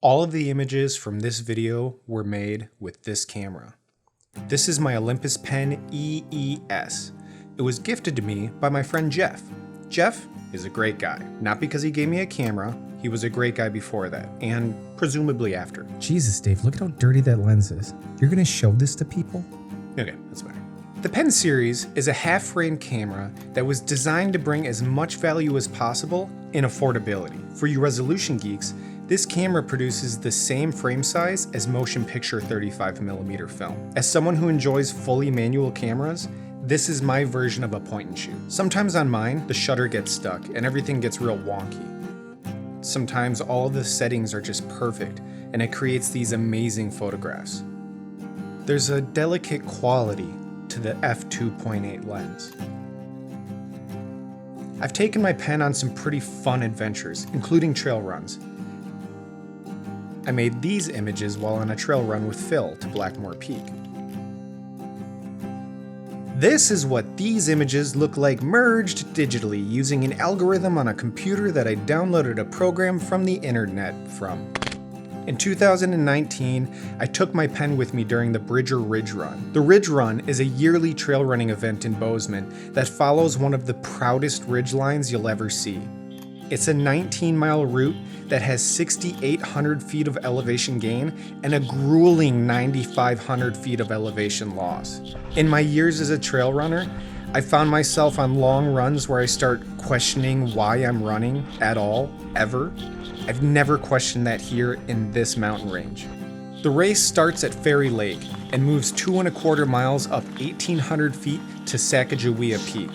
All of the images from this video were made with this camera. This is my Olympus Pen EES. It was gifted to me by my friend Jeff. Jeff is a great guy. Not because he gave me a camera, he was a great guy before that, and presumably after. Jesus, Dave, look at how dirty that lens is. You're gonna show this to people? Okay, that's better. The Pen series is a half-frame camera that was designed to bring as much value as possible in affordability. For you resolution geeks, this camera produces the same frame size as motion picture 35mm film. As someone who enjoys fully manual cameras, this is my version of a point and shoot. Sometimes on mine, the shutter gets stuck and everything gets real wonky. Sometimes all of the settings are just perfect and it creates these amazing photographs. There's a delicate quality to the f2.8 lens. I've taken my pen on some pretty fun adventures, including trail runs. I made these images while on a trail run with Phil to Blackmore Peak. This is what these images look like merged digitally using an algorithm on a computer that I downloaded a program from the internet from. In 2019, I took my pen with me during the Bridger Ridge Run. The Ridge Run is a yearly trail running event in Bozeman that follows one of the proudest ridge lines you'll ever see. It's a 19-mile route that has 6,800 feet of elevation gain and a grueling 9,500 feet of elevation loss. In my years as a trail runner, I found myself on long runs where I start questioning why I'm running at all, ever. I've never questioned that here in this mountain range. The race starts at Ferry Lake and moves 2¼ miles up 1,800 feet to Sacagawea Peak.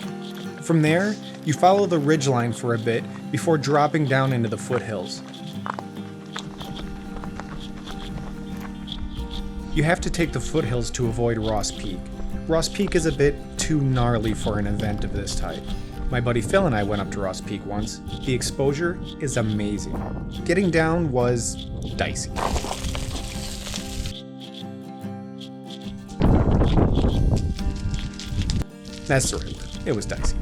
From there, you follow the ridgeline for a bit before dropping down into the foothills. You have to take the foothills to avoid Ross Peak. Ross Peak is a bit too gnarly for an event of this type. My buddy Phil and I went up to Ross Peak once. The exposure is amazing. Getting down was dicey. That's the right word. It was dicey.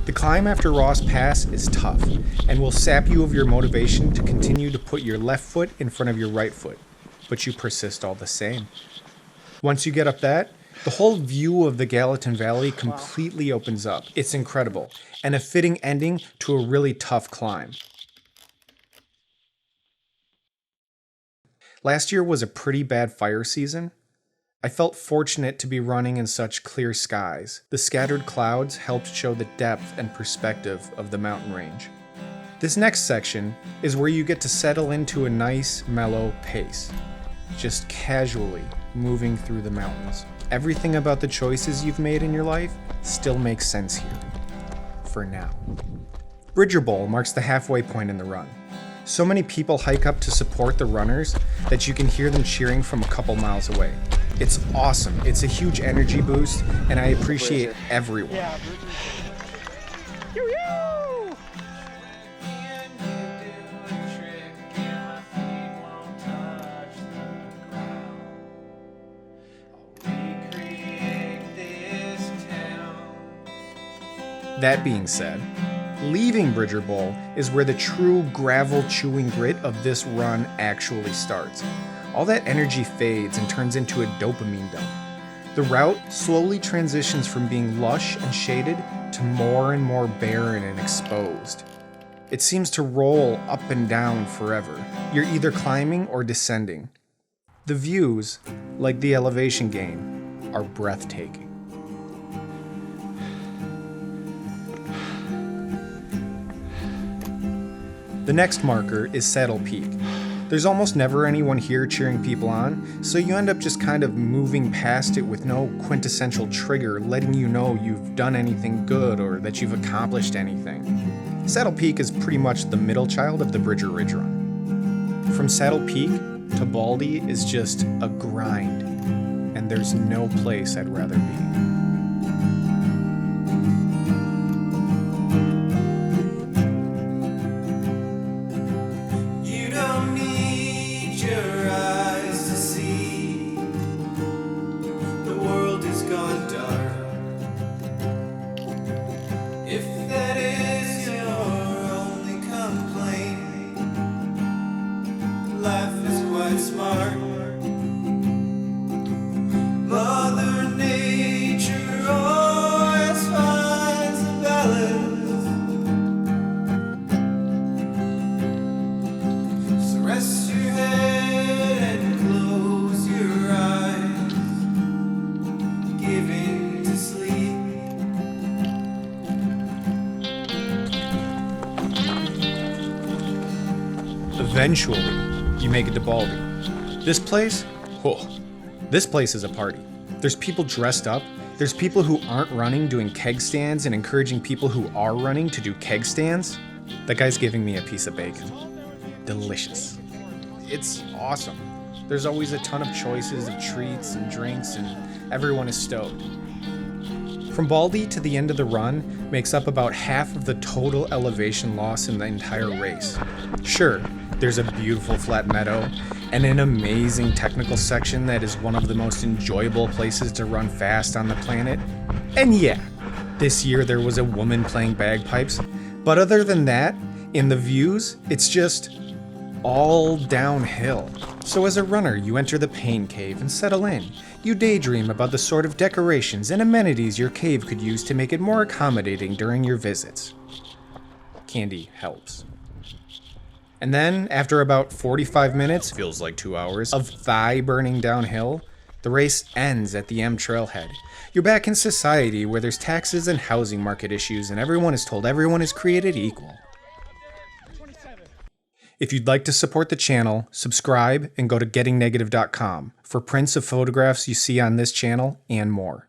The climb after Ross Pass is tough and will sap you of your motivation to continue to put your left foot in front of your right foot, but you persist all the same. Once you get up that, the whole view of the Gallatin Valley completely opens up. It's incredible, and a fitting ending to a really tough climb. Last year was a pretty bad fire season. I felt fortunate to be running in such clear skies. The scattered clouds helped show the depth and perspective of the mountain range. This next section is where you get to settle into a nice, mellow pace, just casually moving through the mountains. Everything about the choices you've made in your life still makes sense here, for now. Bridger Bowl marks the halfway point in the run. So many people hike up to support the runners that you can hear them cheering from a couple miles away. It's awesome. It's a huge energy boost, and I appreciate everyone. That being said, leaving Bridger Bowl is where the true gravel-chewing grit of this run actually starts. All that energy fades and turns into a dopamine dump. The route slowly transitions from being lush and shaded to more and more barren and exposed. It seems to roll up and down forever. You're either climbing or descending. The views, like the elevation gain, are breathtaking. The next marker is Saddle Peak. There's almost never anyone here cheering people on, so you end up just kind of moving past it with no quintessential trigger letting you know you've done anything good or that you've accomplished anything. Saddle Peak is pretty much the middle child of the Bridger Ridge Run. From Saddle Peak to Baldy is just a grind, and there's no place I'd rather be. If that is your only complaint, life its mark. Mother Nature always finds the balance. So rest your head and close your eyes, giving to sleep. Eventually, you make it to Baldy. This place? Whoa. This place is a party. There's people dressed up. There's people who aren't running doing keg stands and encouraging people who are running to do keg stands. That guy's giving me a piece of bacon. Delicious. It's awesome. There's always a ton of choices of treats and drinks, and everyone is stoked. From Baldy to the end of the run makes up about half of the total elevation loss in the entire race. Sure, there's a beautiful flat meadow and an amazing technical section that is one of the most enjoyable places to run fast on the planet. And yeah, this year there was a woman playing bagpipes, but other than that, in the views, it's just all downhill. So as a runner, you enter the pain cave and settle in. You daydream about the sort of decorations and amenities your cave could use to make it more accommodating during your visits. Candy helps. And then, after about 45 minutes, feels like 2 hours, of thigh burning downhill, the race ends at the M trailhead. You're back in society where there's taxes and housing market issues and everyone is told everyone is created equal. If you'd like to support the channel, subscribe and go to gettingnegative.com for prints of photographs you see on this channel and more.